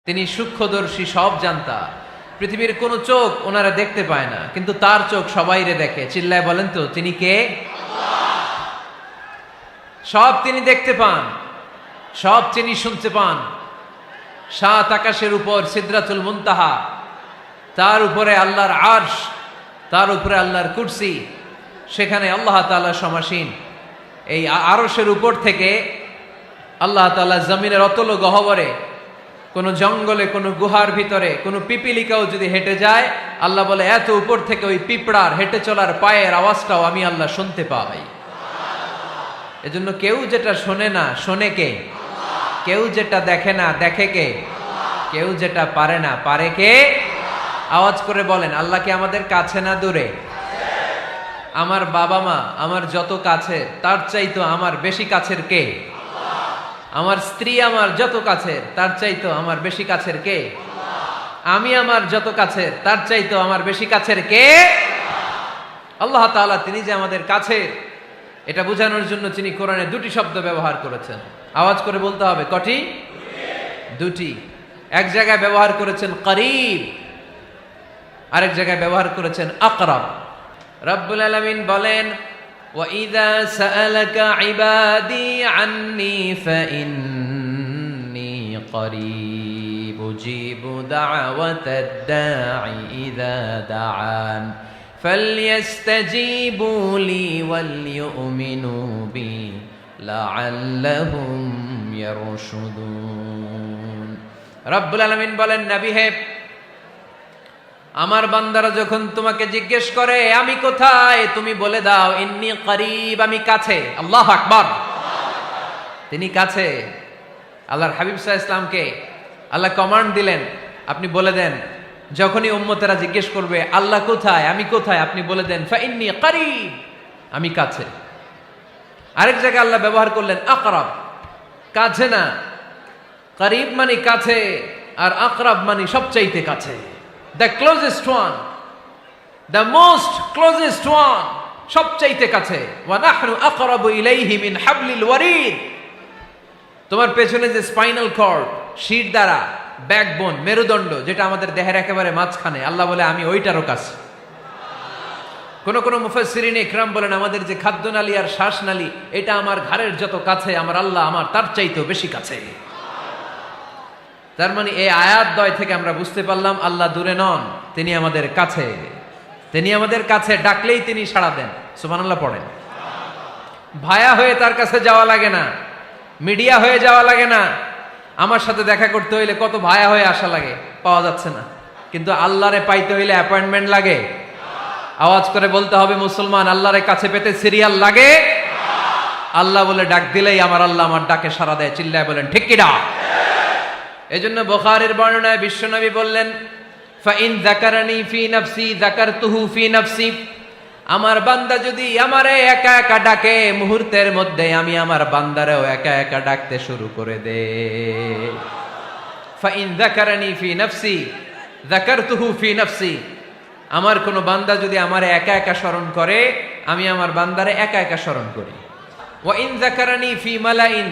তিনি সূক্ষ্মদর্শী, সব জানতা। পৃথিবীর কোন চোখ ওনারা দেখতে পায় না, কিন্তু তার চোখ সবাইরে দেখে। চিল্লায় বলেন তো তিনি কে? সব তিনি দেখতে পান, সব তিনি শুনতে পান। সাত আকাশের উপর সিদরাতুল মুনতাহা, তার উপরে আল্লাহর আরশ, তার উপরে আল্লাহর কুরসি, সেখানে আল্লাহ তাআলা সমাসীন। এই আরশের উপর থেকে আল্লাহ তাআলা জমিনের অতল গহ্বরে, কোন জঙ্গলে, কোন গুহার ভিতরে কোন পিপিলিকাও যদি হেঁটে যায়, আল্লাহ বলে এত উপর থেকে ওই পিঁপড়ার হেঁটে চলার পায়ের আওয়াজটাও আমি আল্লাহ শুনতে পাই। এজন্য কেউ যেটা শোনে না, শোনে কে? কেউ যেটা দেখে না, দেখে কে? কেউ যেটা পারে না, পারে কে? আওয়াজ করে বলেন, আল্লাহ কি আমাদের কাছে না দূরে? আমার বাবা মা আমার যত কাছে, তার চাইতো আমার বেশি কাছের কে? আমার স্ত্রী আমার যত কাছের, তার চাইতো আমার বেশি কাছের কে? আমি আমার যত কাছের, তার চাইতো আমার বেশি কাছের কে? আল্লাহ তাআলা তিনি যে আমাদের কাছে, এটা বোঝানোর জন্য তিনি কোরআনে দুটি শব্দ ব্যবহার করেছেন। আওয়াজ করে বলতে হবে, কটি? দুটি। এক জায়গায় ব্যবহার করেছেন করিব, আরেক জায়গায় ব্যবহার করেছেন আকরাব। রব্বুল আলামিন বলেন, وَإِذَا سَأَلَكَ عِبَادِي عَنِّي فَإِنِّي قَرِيبٌ أُجِيبُ دَعْوَةَ الدَّاعِ إِذَا دَعَانِ فَلْيَسْتَجِيبُوا لِي وَلْيُؤْمِنُوا بِي لَعَلَّهُمْ يَرْشُدُونَ। রব্বুল আলামিন বলেন, নবী হে, আমার বান্দারা যখন তোমাকে জিজ্ঞেস করে আমি কোথায়, তুমি বলে দাও ইন্নী করিব, আমি কাছে। আল্লাহু আকবার। তিনি কাছে। আল্লাহর হাবিব সাল্লাল্লাহু আলাইহি ওয়াসাল্লামকে আল্লাহ কমান্ড দিলেন, আপনি বলে দেন, যখনই উম্মতেরা জিজ্ঞেস করবে আল্লাহ কোথায়, আমি কোথায়, আপনি বলে দেন ফাইন্নী করিব, আমি কাছে। আরেক জায়গায় আল্লাহ ব্যবহার করলেন আকরাব, কাছে না। করিব মানে কাছে, আর আকরাব মানে সবচাইতে কাছে। The closest one, the most closest one, সবচাইতে কাছে। ওয়া নাহনু আকরাবু ইলাইহি মিন হাবলিল ওয়ারিদ। তোমার পেছনে যে স্পাইনাল কর্ড, শির দ্বারা, ব্যাকবোন, মেরুদণ্ড, যেটা আমাদের দেহের একেবারে মাঝখানে, আল্লাহ বলে আমি ওইটারও কাছে। কোন কোন মুফাসসিরিন ইকরাম বলেন, আমাদের যে খাদ্যনালী আর শ্বাসনালী, এটা আমার ঘাড়ের যত কাছে, আমার আল্লাহ আমার তার চাইতেও বেশি কাছে। তার মানে এই আয়াত দ্বয় থেকে আমরা বুঝতে পারলাম আল্লাহ দূরে নন, তিনি আমাদের কাছে। তিনি আমাদের কাছে, ডাকলেই তিনি সাড়া দেন। সুবহানাল্লাহ পড়েন। ভায়া হয়ে তার কাছে যাওয়া লাগে না, মিডিয়া হয়ে যাওয়া লাগে না। আমার সাথে দেখা করতে হইলে কত ভায়া হয়ে আসা লাগে, পাওয়া যাচ্ছে না। কিন্তু আল্লাহরে পাইতে হইলে অ্যাপয়েন্টমেন্ট লাগে। আওয়াজ করে বলতে হবে মুসলমান, আল্লাহরে কাছে পেতে সিরিয়াল লাগে। আল্লাহ বলে ডাক দিলেই আমার আল্লাহ আমার ডাকে সাড়া দেয়। চিল্লায় বলেন ঠিক কি না? এজন্য বুখারীর বর্ণনায় বিশ্বনবী বললেন, ফাইন যাকারানি ফি নাফসি যাকারতুহু ফি নাফসি। আমার বান্দা যদি আমারে একা একা ডাকে, মুহূর্তের মধ্যে আমি আমার বান্দারেও একা একা ডাকতে শুরু করে দে। ফাইন যাকারানি ফি নাফসি যাকারতুহু ফি নাফসি। আমার কোন বান্দা যদি আমারে একা একা স্মরণ করে, আমি আমার বান্দারে একা একা স্মরণ করি। ওয়া ইন যাকারানি ফি মালাইন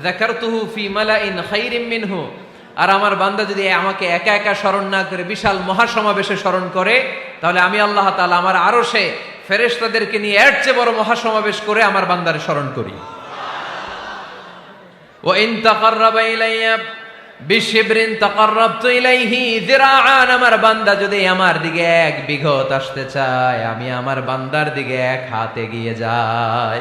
যাকারতুহু ফি মালাইন খায়রিম মিনহু। আর আমার বান্দা যদি আমাকে একা একা স্মরণ না করে বিশাল মহাসমাবেশে স্মরণ করে, তাহলে আমি আল্লাহ তাআলা আমার আরশে ফেরেশতাদেরকে নিয়ে এর চেয়ে বড় মহাসমাবেশ করে আমার বান্দারে স্মরণ করি। ওয়া ইন তাকাররাবা ইলাইয়া বিশিবরিন তাকাররাবতু ইলাইহি যিরাআন। আমার বান্দা যদি আমার দিকে এক বিঘত আসতে চায়, আমি আমার বান্দার দিকে এক হাত এগিয়ে যাই।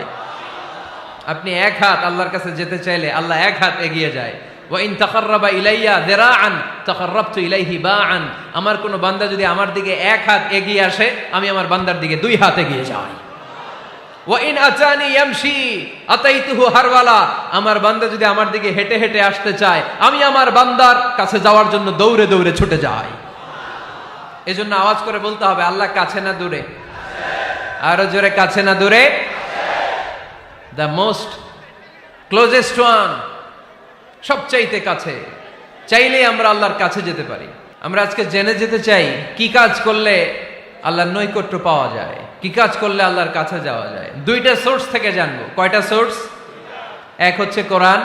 আপনি এক হাত আল্লাহর কাছে যেতে চাইলে আল্লাহ এক হাত এগিয়ে যায়। ওয়া ইন তাকাররাবা ইলাইয়া যিরাআন তাকাররাবতু ইলাইহি বাআন। আমার কোন বান্দা যদি আমার দিকে এক হাত এগিয়ে আসে, আমি আমার বান্দার দিকে দুই হাত এগিয়ে যাই। ওয়া ইন আতানি ইয়ামশি আতাইতুহু হারওয়ালা। আমার বান্দা যদি আমার দিকে হেঁটে হেঁটে আসতে চায়, আমি আমার বান্দার কাছে যাওয়ার জন্য দৌড়ে দৌড়ে ছুটে যাই। এজন্য আওয়াজ করে বলতে হবে, আল্লাহ কাছে না দূরে? আরো জোরে, কাছে না দূরে? দ্য মোস্ট ক্লোজেস্ট ওয়ান, সবচাইতে কাছে। চাইলেই আমরা আল্লাহর কাছে যেতে পারি। আমরা আজকে জেনে যেতে চাই কি কাজ করলে আল্লাহর নৈকট্য পাওয়া যায়, কি কাজ করলে আল্লাহর কাছে যাওয়া যায়। দুইটা সোর্স থেকে জানবো। কয়টা সোর্স? এক হচ্ছে কোরআন,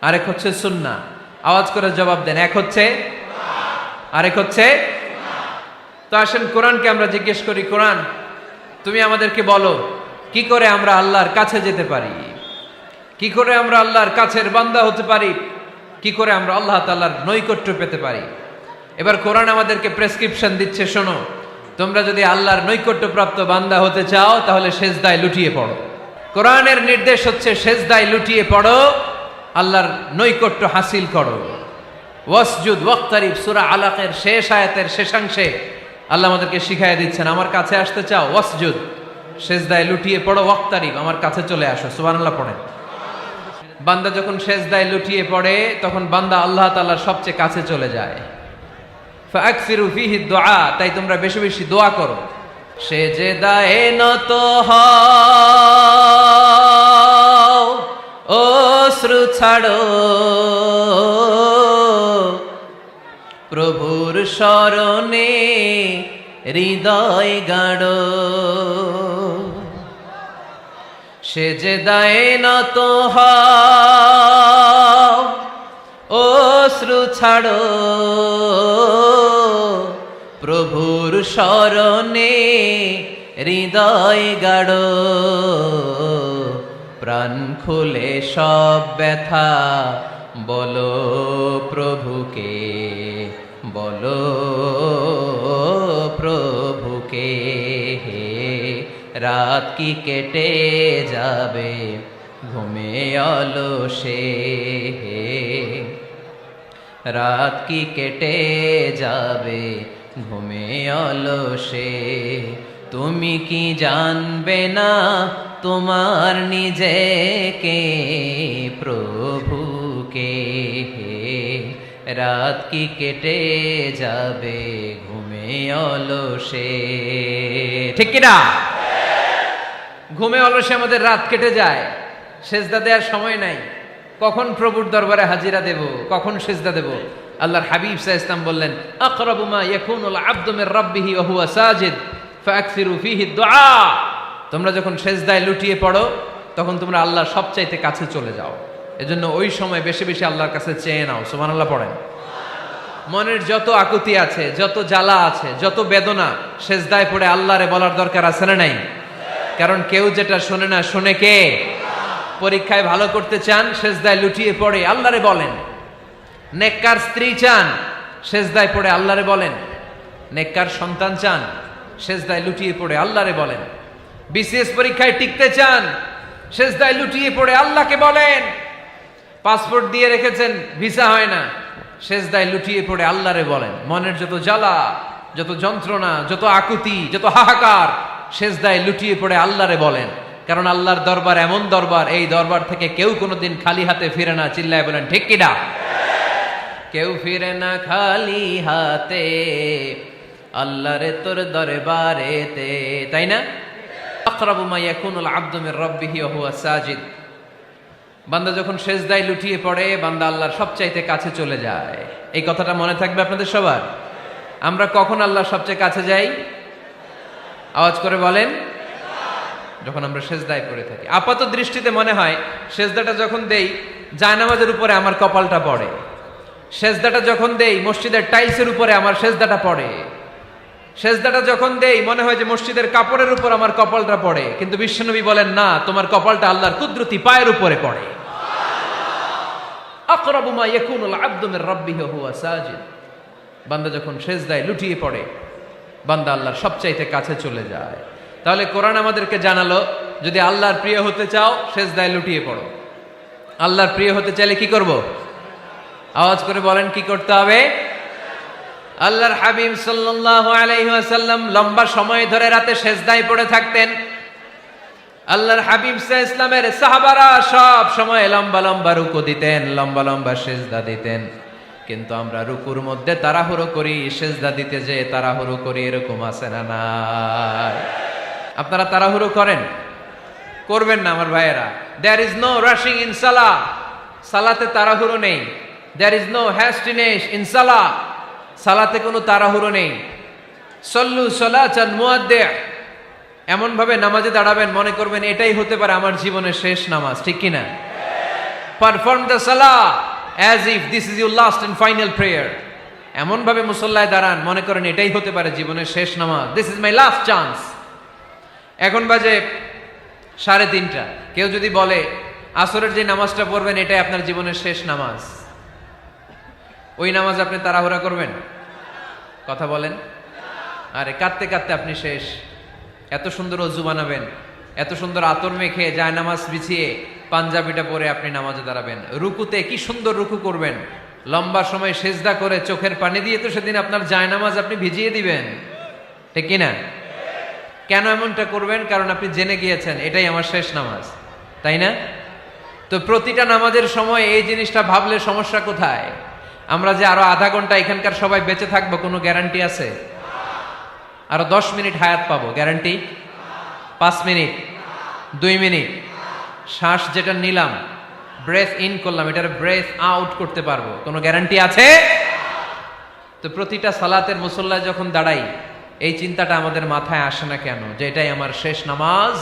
আরেক হচ্ছে সুন্নাহ। আওয়াজ করে জবাব দেন। এক হচ্ছে, আরেক হচ্ছে। তো আসেন কোরআনকে আমরা জিজ্ঞেস করি, কোরআন তুমি আমাদেরকে বলো কি করে আমরা আল্লাহর কাছে যেতে পারি, কি করে আমরা আল্লাহর কাছের বান্দা হতে পারি, কি করে আমরা আল্লাহ তাআলার নৈকট্য পেতে পারি। এবার কোরআন আমাদেরকে প্রেসক্রিপশন দিচ্ছে, শোনো, তোমরা যদি আল্লাহর নৈকট্যপ্রাপ্ত বান্দা হতে চাও তাহলে সেজদায় লুটিয়ে পড়ো। কোরআনের নির্দেশ হচ্ছে সেজদায় লুটিয়ে পড়ো, আল্লাহর নৈকট্য হাসিল করো। ওয়াসজুদ ওয়াক্তারিব, সূরা আলাকের শেষ আয়াতের শেষাংশে আল্লাহ আমাদেরকে শিখাইয়া দিচ্ছেন, আমার কাছে আসতে চাও, ওয়াসজুদ, সেজদায় লুটিয়ে পড়ো, ওয়াক্তারিব, আমার কাছে চলে আসো। সুবহানাল্লাহ পড়েন। বান্দা যখন সেজদায় লুটিয়ে পড়ে তখন বান্দা আল্লাহ তাআলার সবচেয়ে কাছে চলে যায়। ফাকসিরু ফিহি দুআ, তাই তোমরা বেশি বেশি দোয়া করো। সেজদায়ে নত হও, অশ্রু ছাড়ো, প্রভুর শরণে হৃদয় গাড়ো। সেজদায়ে নত হও, অশ্রু ছাড়ো, প্রভুর শরণে হৃদয় গাড়ো। প্রাণ খুলে সব ব্যথা বলো প্রভুকে, বলো প্রভুকে। রাত কি কেটে যাবে ঘুমে অলসে, রাত কি কেটে যাবে ঘুমে অলসে। তুমি কি জানবে না তোমার নিজেকে, প্রভুকে। রাত কি কেটে যাবে ঘুমে অলসে, ঠিক কিনা? ঘুমে অলসে আমাদের রাত কেটে যায়, সেজদা দেওয়ার সময় নাই। কখন প্রভুর দরবারে হাজিরা দেব, কখন সেজদা দেব? আল্লাহর হাবিব সাল্লাল্লাহু আলাইহি ওয়াসাল্লাম বললেন, আকরাবু মা ইয়াকুনুল আবদু মির রাব্বিহি ওয়া হুয়া সাজিদ ফাকসিরু ফিহি দুআ। তোমরা যখন সেজদায় লুটিয়ে পড়ো তখন তোমরা আল্লাহর সবচাইতে কাছে চলে যাও। এজন্য ওই সময় বেশি বেশি আল্লাহর কাছে চেয়ে নাও। সুবহানাল্লাহ পড়েন। মনের যত আকুতি আছে, যত জ্বালা আছে, যত বেদনা, সেজদায় পড়ে আল্লাহরে বলার দরকার আছে না নাই? কারণ কেউ যেটা শোনে না, শোনে কে? পরীক্ষায় ভালো করতে চান, সেজদায় লুটিয়ে পড়ে আল্লাহরে বলেন। নেককার স্ত্রী চান, সেজদায় পড়ে আল্লাহরে বলেন। নেককার সন্তান চান, সেজদায় লুটিয়ে পড়ে আল্লাহরে বলেন। বিসিএস পরীক্ষায় টিকতে চান, সেজদায় লুটিয়ে পড়ে আল্লাহকে বলেন। পাসপোর্ট দিয়ে রেখেছেন, ভিসা হয় না, সেজদায় লুটিয়ে পড়ে আল্লাহরে বলেন। মনের যত জ্বালা, যত যন্ত্রণা, যত আকুতি, যত হাহাকার, সেজদায় লুটিয়ে পড়ে আল্লাহরে বলেন। কারণ আল্লাহর দরবার এমন দরবার, এই দরবার থেকে কেউ কোনোদিন খালি হাতে ফিরে না। চিল্লায় বলেন ঠিক কিনা? কেউ ফিরে না খালি হাতে আল্লাহরে তোর দরবারেতে, তাই না? আকরাবু মা ইয়াকুনুল আবদু মির রাব্বিহি ওয়া হুয়া সাজিদ। বান্দা যখন সেজদায় লুটিয়ে পড়ে, বান্দা আল্লাহর সবচাইতে কাছে চলে যায়। এই কথাটা মনে থাকবে আপনাদের সবার। আমরা কখন আল্লাহর সবচেয়ে কাছে যাই? আওয়াজ করে বলেন। যখন আমরা সেজদায় পড়ে থাকি। আপাত দৃষ্টিতে মনে হয় সেজদাটা যখন দেই জায়নামাজের উপরে আমার কপালটা পড়ে, সেজদাটা যখন দেই মসজিদের টাইলসের উপরে আমার সেজদাটা পড়ে, সেজদাটা যখন দেই মনে হয় যে মসজিদের কাপড়ের উপর আমার কপালটা পড়ে। কিন্তু বিশ্বনবী বলেন, না, তোমার কপালটা আল্লাহর কুদরতি পায়ের উপরে পড়ে। আকরাবু মা ইয়াকুনুল আবদু মির রাব্বিহি ওয়া হুয়া সাজিদ। বান্দা যখন সেজদায় লুটিয়ে পড়ে, বান্দা আল্লাহর সবচাইতে কাছে চলে যায়। তাহলে কোরআন আমাদেরকে জানালো, যদি আল্লাহর প্রিয় হতে চাও সেজদায় লুটিয়ে পড়ো। আল্লাহর প্রিয় হতে চাইলে কি করব? আওয়াজ করে বলেন কি করতে হবে? আল্লাহর হাবিব সাল্লাল্লাহু আলাইহি ওয়াসাল্লাম লম্বা সময় ধরে রাতে সেজদায় পড়ে থাকতেন। আল্লাহর হাবিব সাল্লাল্লাহু আলাইহি ওয়াসাল্লামের সাহাবারা সব সময় লম্বা লম্বা রুকু দিতেন, লম্বা লম্বা সেজদা দিতেন। কিন্তু আমরা রুকুর মধ্যে তাড়াহুড়ো করি, সেজদা দিতে যে তাড়াহুড়ো করি, এরকম আছে না নাই? আপনারা তাড়াহুড়ো করেন? করবেন না আমার ভাইয়েরা। There is no rushing in সালাহ। সালাতে তাড়াহুড়ো নেই। There is no hastiness in সালাহ। সালাতে কোনো তাড়াহুড়ো নেই। সল্লু সালাতান মুআদ্দি'। এমন ভাবে নামাজে দাঁড়াবেন মনে করবেন এটাই হতে পারে আমার জীবনের শেষ নামাজ, ঠিক কিনা? পারফর্ম দ্য সালাহ as if this is your last and final prayer. এমন ভাবে মুসল্লায় দাঁড়ান মনে করেন এটাই হতে পারে জীবনের শেষ নামাজ, this is my last chance. এখন বাজে 3:30। কেউ যদি বলে আসরের যে নামাজটা পড়বেন এটাই আপনার জীবনের শেষ নামাজ, ওই নামাজ আপনি তাড়াহুড়া করবেন? কথা বলেন। আরে কাঁদতে কাঁদতে আপনি শেষ। এত সুন্দর অজু বানাবেন, এত সুন্দর আতর মেখে যায় নামাজ বিছিয়ে পাঞ্জাবিটা পরে আপনি নামাজে দাঁড়াবেন, রুকুতে কি সুন্দর রুকু করবেন, লম্বা সময় সেজদা করে চোখের পানি দিয়ে তো সেদিন আপনার যায় নামাজ আপনি ভিজিয়ে দিবেন, ঠিক কিনা? কেন এমনটা করবেন? কারণ আপনি জেনে গিয়েছেন এটাই আমার শেষ নামাজ, তাই না? তো প্রতিটা নামাজের সময় এই জিনিসটা ভাবলে সমস্যা কোথায়? আমরা যে আরো আধা ঘন্টা এখানকার সবাই বেঁচে থাকবো কোনো গ্যারান্টি আছে? আরো 10 মিনিট হায়াত পাবো, গ্যারান্টি? 5 মিনিট, 2 মিনিট, শ্বাস যেটা নিলাম, ব্রেথ ইন করলাম, এটার ব্রেথ আউট করতে পারবো, কোনো গ্যারান্টি আছে? তো প্রতিটা সালাতের মুসল্লায় যখন দাঁড়াই এই চিন্তাটা আমাদের মাথায় আসে না কেন যে এটাই আমার শেষ নামাজ?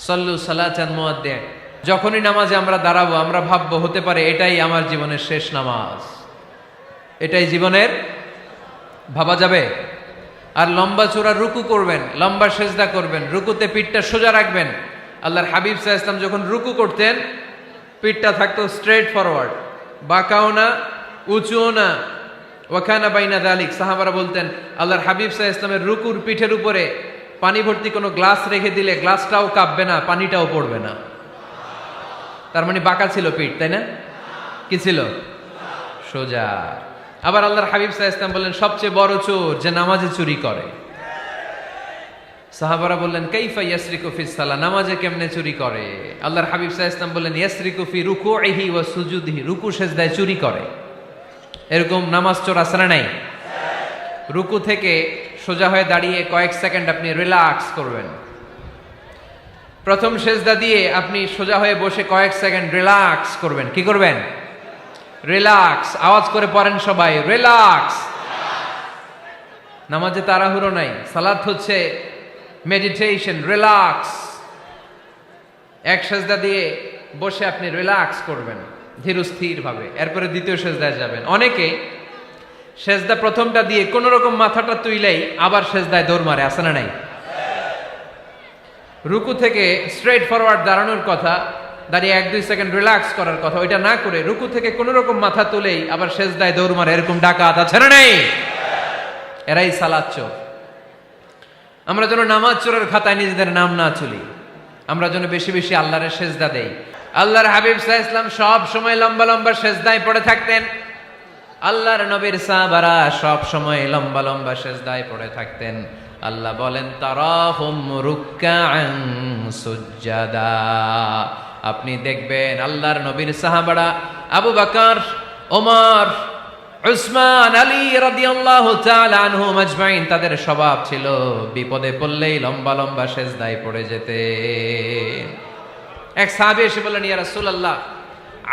সল্লু সালাতান মুআদ্দিন। যখনই নামাজে আমরা দাঁড়াবো আমরা ভাববো হতে পারে এটাই আমার জীবনের শেষ নামাজ, এটাই জীবনের, ভাবা যাবে? আর লম্বা চূড়া রুকু করবেন, লম্বা সেজদা করবেন, রুকুতে পিঠটা সোজা রাখবেন। আল্লাহর হাবিব সাল্লাল্লাহু আলাইহি ওয়াসাল্লাম যখন রুকু করতেন পিঠটা থাকতো স্ট্রেট ফরওয়ার্ড, বাঁকাও না উঁচুও না, ওয়াকানা বাইনা যালিক। সাহাবারা বলতেন আল্লাহর হাবিব সাল্লাল্লাহু আলাইহি ওয়াসাল্লামের রুকুর পিঠের উপরে পানি ভর্তি কোনো গ্লাস রেখে দিলে গ্লাসটাও কাঁপবে না, পানিটাও পড়বে না। তার মানে বাঁকা ছিল পিঠ, তাই না? কি ছিল? সোজা। আবার আল্লাহর হাবিব সাল্লাল্লাহু আলাইহি ওয়াসাল্লাম বললেন সবচেয়ে বড় চোর যে নামাজে চুরি করে। সাহাবারা বললেন কাইফা ইয়াসরিকু ফিস সালাহ, নামাজে কেমনে চুরি করে? আল্লাহর হাবিব সাল্লাল্লাহু আলাইহি ওয়াসাল্লাম বললেন ইয়াসরিকু ফি রুকুইহি ওয়া সুজুদিহি, রুকু সেজদায় চুরি করে। এরকম নামাজ চোর আছে না নাই? রুকু থেকে সোজা হয়ে দাঁড়িয়ে কয়েক সেকেন্ড আপনি রিল্যাক্স করবেন। প্রথম সেজদা দিয়ে আপনি সোজা হয়ে বসে কয়েক সেকেন্ড রিল্যাক্স করবেন। কি করবেন? রিল্যাক্স। আওয়াজ করে পড়েন সবাই, রিল্যাক্স। নামাজে তাড়াহুড়ো নাই, সালাত হচ্ছে মেডিটেশন, রিল্যাক্স। এক সেজদা দিয়ে বসে আপনি রিল্যাক্স করবেন ধীরস্থির ভাবে, এরপরে দ্বিতীয় সেজদায় যাবেন। অনেকে সেজদা প্রথমটা দিয়ে কোন রকম মাথাটা তুইলেই আবার সেজদায় দৌড় মারে, আছে না নাই? রুকু থেকে স্ট্রেট ফরওয়ার্ড দাঁড়ানোর কথা, দাঁড়িয়ে 1-2 সেকেন্ড রিল্যাক্স করার কথা, ওইটা না করে রুকু থেকে কোন রকম মাথা তুলেই আবার সেজদায় দৌড় মারে, এরকম ডাকাত আছে না নাই? এরাই সালাত চোর। আমরা যেন নামাজ চোরের খাতায় নিজেদের নাম না চলি, আমরা যেন বেশি বেশি আল্লাহর সেজদা দেই। আল্লাহর হাবিব সাল্লাল্লাহু আলাইহি ওয়াসাল্লাম সব সময় লম্বা লম্বা সেজদায় পড়ে থাকতেন। আল্লাহর নবীর সাহাবারা সব সময় লম্বা লম্বা সেজদায় পড়ে থাকতেন। আল্লাহ বলেন তারাহুম রুকআন সুজদা। আপনি দেখবেন আল্লাহর নবীর সাহাবারা আবু বকর, ওমর, উসমান, আলী রাদিয়াল্লাহু তাআলা আনহুম আজমাইন, তাদের স্বভাব ছিল বিপদে পড়লেই লম্বা লম্বা সেজদায় পড়ে যেতেন। এক সাহাবী এসে বললেন ইয়া রাসূলুল্লাহ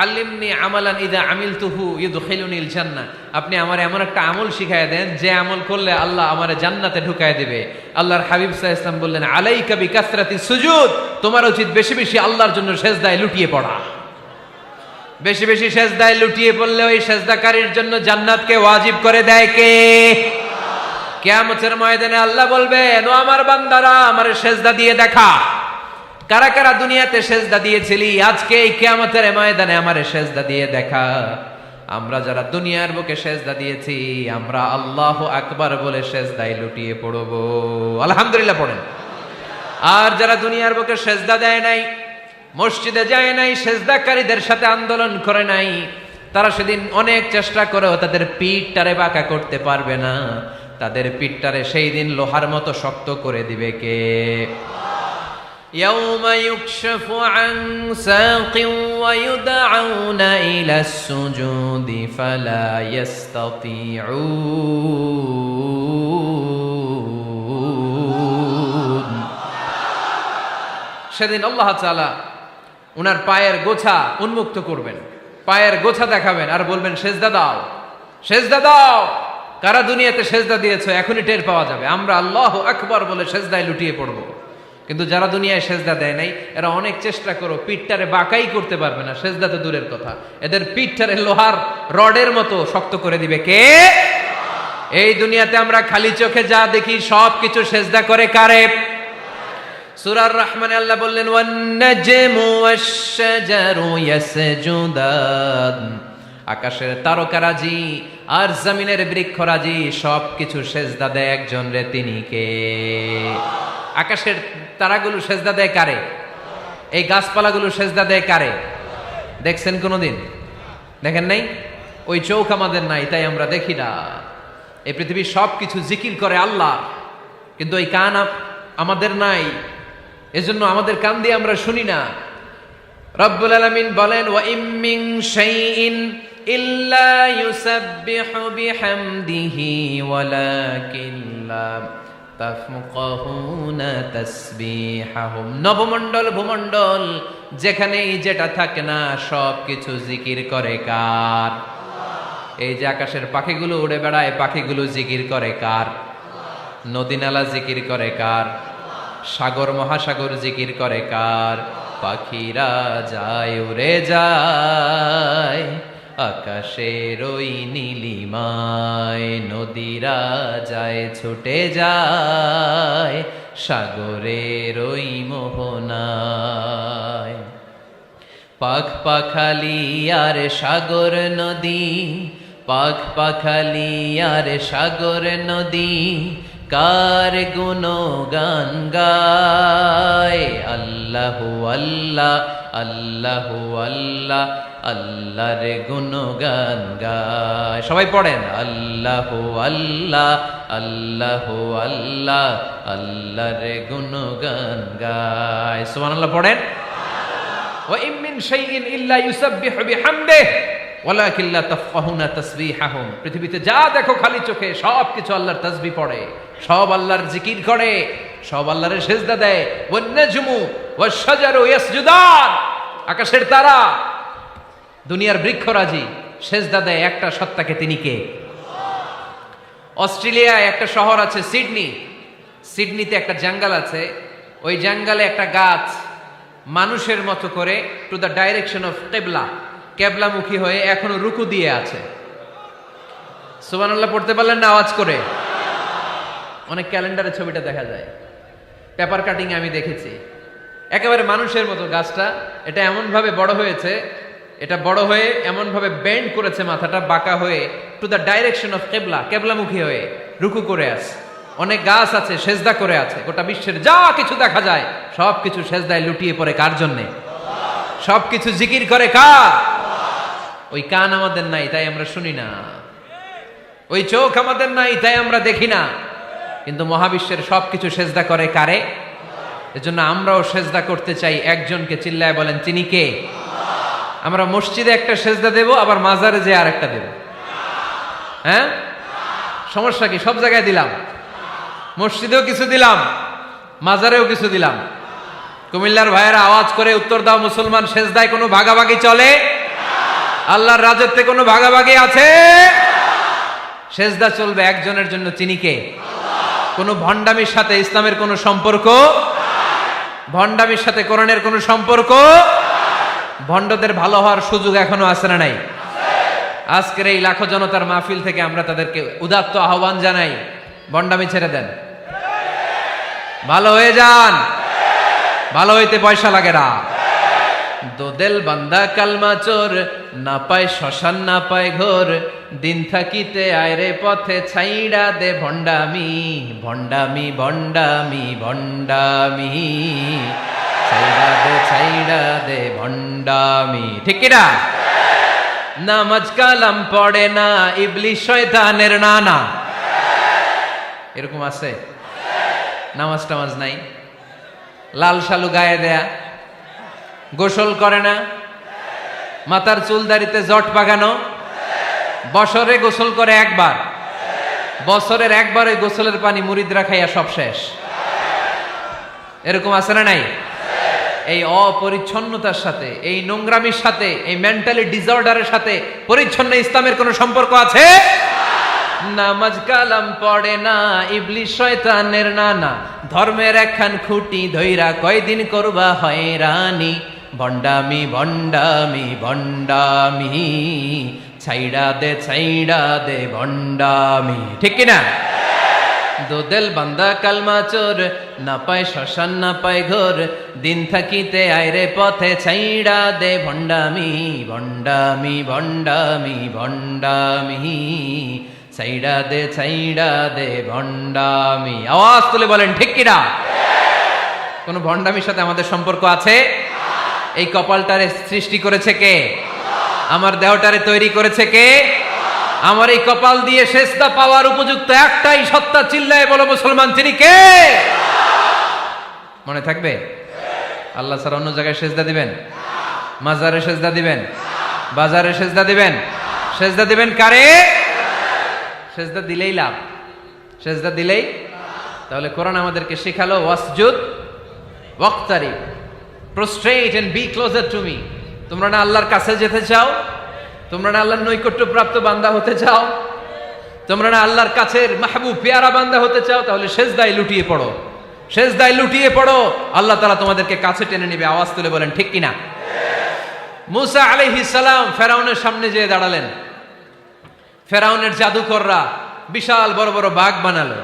আল্লিমনি আমালান ইযা আমিলতুহু ইউদখিলুনিল জান্নাহ, আপনি আমার এমন একটা আমল শিখায় দেন যে আমল করলে আল্লাহ আমারে জান্নাতে ঢুকায় দিবে। আল্লাহর হাবিব সাল্লাল্লাহু আলাইহি ওয়াসাল্লাম বললেন আলাইকা বিকাসরাতিস সুজুদ, তোমার উচিত বেশি বেশি আল্লাহর জন্য সেজদায় লুটিয়ে পড়া। বেশি বেশি সেজদায় লুটিয়ে পড়লে ওই সেজদাকারীর জন্য জান্নাতকে ওয়াজিব করে দেয় কে? কিয়ামতের ময়দানে আল্লাহ বলবেন ও আমার বান্দারা আমারে সেজদা দিয়ে দেখা, কারা কারা দুনিয়াতে সেজদা দিয়েছিলি, আজকে এই কিয়ামতের ময়দানে আমারে সেজদা দিয়ে দেখা। আমরা যারা দুনিয়ার বুকে সেজদা দিয়েছি আমরা আল্লাহু আকবার বলে সেজদায় লুটিয়ে পড়ব, আলহামদুলিল্লাহ পড়েন। আর যারা দুনিয়ার বুকে সেজদা দেয় নাই, মসজিদে যায় নাই, সেজদাকারীদের সাথে আন্দোলন করে নাই, তারা সেদিন অনেক চেষ্টা করেও তাদের পিঠটারে বাঁকা করতে পারবে না। তাদের পিঠটারে সেই দিন লোহার মতো শক্ত করে দিবে কে? يوم يكشف عن ساق ويدعون إلى السجود فلا يستطيعون। সেদিন আল্লাহ তাআলা উনার পায়ের গোছা উন্মুক্ত করবেন, পায়ের গোছা দেখাবেন আর বলবেন সেজদা দাও, সেজদা দাও। কারা দুনিয়াতে সেজদা দিয়েছো এখনই টের পাওয়া যাবে। আমরা আল্লাহু আকবার বলে সেজদায় লুটিয়ে পড়ব। কিন্তু যারা দুনিয়ায় সেজদা দেয় নাই এরা অনেক চেষ্টা করো পিঠটারে বাঁকাই করতে পারবে না, সেজদা তো দূরের কথা, এদের পিঠটারে লোহার রডের মতো শক্ত করে দিবে কে? এই দুনিয়াতে আমরা খালি চোখে যা দেখি সব কিছু সেজদা করে কারে? সূরার রহমানে আল্লাহ বললেন ওয়ান নাজমু ওয়াশ-শাজারু ইয়াসজুদান, আকাশের তারকারাজি আর জমিনের বৃক্ষরাজি সব কিছু সেজদা দেয় একজন রে, তিনি কে? আকাশের তারাগুলো সেজদা দেয় কারে? এই গাছপালাগুলো সেজদা দেয় কারে? দেখছেন কোনোদিন? দেখেন নাই? ওই চোখ আমাদের নাই, তাই আমরা দেখি না। এই পৃথিবীর সব কিছু জিকির করে আল্লাহ, কিন্তু এই কান আমাদের নাই, এজন্য আমাদের কান দিয়ে আমরা শুনি না। রব্বুল আলামিন বলেন ওয়া ইম মিন শাইইন ইল্লা ইউসাব্বিহু বিহামদিহি ওয়ালাকিন লা তাফকাহুনা তাসবিহাহুম। নবমণ্ডল ভূমণ্ডল যেখানেই যেটা থাকে না সব কিছু জিকির করে কার? এই যে আকাশের পাখিগুলো উড়ে বেড়ায়, পাখিগুলো জিকির করে কার? নদী নালা জিকির করে কার? সাগর মহাসাগর জিকির করে কার? পাখিরা যায় উড়ে যায় আকাশের ওই নীলিমায়, নদীরা যায় ছুটে যায় সাগরের ওই মোহনায়। পাখ পাখালি আর সাগর নদী, পাখ পাখালি আর সাগর নদী কার গুণগান গায়? আল্লাহু আল্লাহ আল্লাহু আল্লাহ আল্লাহর গুণগান গায়। সবাই পড়েন আল্লাহু আল্লাহ আল্লাহু আল্লাহ আল্লাহর গুণগান গায়। সুবহানাল্লাহ পড়েন। ওয়া ইম মিন শাইইন ইল্লা ইউসাব্বিহু বিহামদিহি ওয়ালাকিন লা তাফকাহুনা তাসবিহাহুম। পৃথিবীতে যা দেখো খালি চোখে সব কিছু আল্লাহর তাসবিহ পড়ে, সব আল্লাহর জিকির করে, সব আল্লাহর সেজদা দেয়। ওয়ান নাজমু ওয়াশ-শাজারু ইয়াসজুদান, আকাশের তারা দুনিয়ার বৃক্ষরাজি সেজদা দেয় একটা সত্তাকে, তিনি কে? অস্ট্রেলিয়ায় একটা শহর আছে সিডনি, সিডনিতে একটা জঙ্গল আছে, ওই জঙ্গলে একটা গাছ মানুষের মতো করে টু দ্য ডাইরেকশন অফ কিবলা, কেবলামুখী হয়ে এখনো রুকু দিয়ে আছে। সুবহানাল্লাহ পড়তে পারলেন না আওয়াজ করে? অনেক ক্যালেন্ডারে ছবিটা দেখা যায়, পেপার কাটিং আমি দেখেছি। একেবারে মানুষের মতো গাছটা, এটা এমন ভাবে বড় হয়েছে, এটা বড় হয়ে এমন ভাবে বেন্ড করেছে মাথাটা বাঁকা হয়ে টু দ্য ডাইরেকশন অফ কিবলা, কেবলামুখী হয়ে রুকু করে আছে। অনেক গাছ আছে সেজদা করে আছে। গোটা বিশ্বের যা কিছু দেখা যায় সব কিছু সেজদায় লুটিয়ে পড়ে কার জন্যে? সব কিছু জিকির করে কার? ওই কান আমাদের নাই, তাই আমরা শুনি না। ওই চোখ আমাদের নাই, তাই আমরা দেখি না। কিন্তু মহাবিশ্বের সব কিছু সেজদা করে কারে? এজন্য আমরাও সেজদা করতে চাই একজনকে। চিল্লায় বলেন তিনি কে? আমরা মসজিদে একটা সেজদা দেব, আবার মাজারে যে আরেকটা দেব। হ্যাঁ, সমস্যা কি? সব জায়গায় দিলাম, মসজিদেও কিছু দিলাম, মাজারেও কিছু দিলাম। কুমিল্লার ভাইয়েরা আওয়াজ করে উত্তর দাও, মুসলমান সেজদায় কোনো ভাগাভাগি চলে? আল্লাহর রাজত্বে কোনো ভাগাভাগি আছে? সেজদা চলবে একজনের জন্য, তিনি কে? কোনো ভণ্ডামির সাথে ইসলামের কোনো সম্পর্ক, ভণ্ডামির সাথে কোরআনের কোনো সম্পর্ক। ভণ্ডদের ভালো হওয়ার সুযোগ এখনো আছে না নাই? আজকের এই লাখো জনতার মাহফিল থেকে আমরা তাদেরকে উদাত্ত আহ্বান জানাই, ভণ্ডামি ছেড়ে দেন, ভালো হয়ে যান। ভালো হইতে পয়সা লাগে না। দোদেল বান্দা কালমা চোর, না পায় শ্মশান না পায় ঘোর, দিন থাকিতে আয়রে পথে ছাইড়া দে ভণ্ডামি, ভণ্ডামি ভণ্ডামি ভণ্ডামি, ছাইড়া দে ভণ্ডামি। ঠিক কিনা? নামাজ কালাম পড়ে না, ইবলিশ শয়তানের নানা। এরকম আছে? নামাজ টামাজ নাই, লাল শালু গায়ে দেয়া, গোসল করে না, মাথার চুল দাড়িতে জট পাকানো, বছরে গোসল করে একবার, বছরের একবার ওই গোসলের পানি মুরিদরা খাইয়া সব শেষ। এরকম আছে না নাই? এই অপরিচ্ছন্নতার সাথে, এই নোংরামির সাথে, এই মেন্টালি ডিসঅর্ডারের সাথে পরিচ্ছন্ন ইসলামের কোনো সম্পর্ক আছে? নামাজ কালাম পড়ে না, ইবলিস শয়তানের নানা, ধর্মের একখান খুঁটি ধইরা কয়দিন করবা হয়রানি, ভণ্ডামি ভণ্ডামি ভণ্ডামি, ছাইড়া দে ভণ্ডামি। ঠিক কিনা? দোদেল বান্দা কালমা চোর, না পায় শ্মশান না পায় ঘোর, দিন থাকিতে আইরে পথে ছাইড়া দে ভণ্ডামি ভণ্ডামি ভণ্ডামি ভণ্ডামি, ছাইড়া দে ভণ্ডামি। আওয়াজ তুলে বলেন ঠিক কিনা? কোন ভণ্ডামির সাথে আমাদের সম্পর্ক আছে? এই কপালটারে সৃষ্টি করেছে কে? আমার দেহটারে তৈরি করেছে কে? আমার এই কপাল দিয়ে সেজদা পাওয়ার উপযুক্ত একটাই সত্তা, চিল্লায় বলো মুসলমান, তিনি কে? মনে থাকবে? আল্লাহ ছাড়া অন্য জায়গায় সেজদা দিবেন? মাজারে সেজদা দিবেন? বাজারে সেজদা দিবেন? সেজদা দিবেন কারে? সেজদা দিলেই লাভ, সেজদা দিলেই। তাহলে কোরআন আমাদেরকে শেখালো ওয়াসজুদ ওয়াক্তারিব, prostrate and be closer to me. তোমরা না আল্লাহর কাছে যেতে চাও? তোমরা না আল্লাহর নৈকট্য প্রাপ্ত বান্দা হতে চাও? তোমরা না আল্লাহর কাছের মাহবুব পেয়ারা বান্দা হতে চাও? তাহলে সেজদায় লুটিয়ে পড়ো, সেজদায় লুটিয়ে পড়ো, আল্লাহ তাআলা তোমাদেরকে কাছে টেনে নেবে। আওয়াজ তুলে বলেন ঠিক কিনা? মুসা আলাইহিস সালাম ফেরাউনের সামনে যেয়ে দাঁড়ালেন। ফেরাউনের জাদুকররা বিশাল বড় বড় বাঘ বানালো,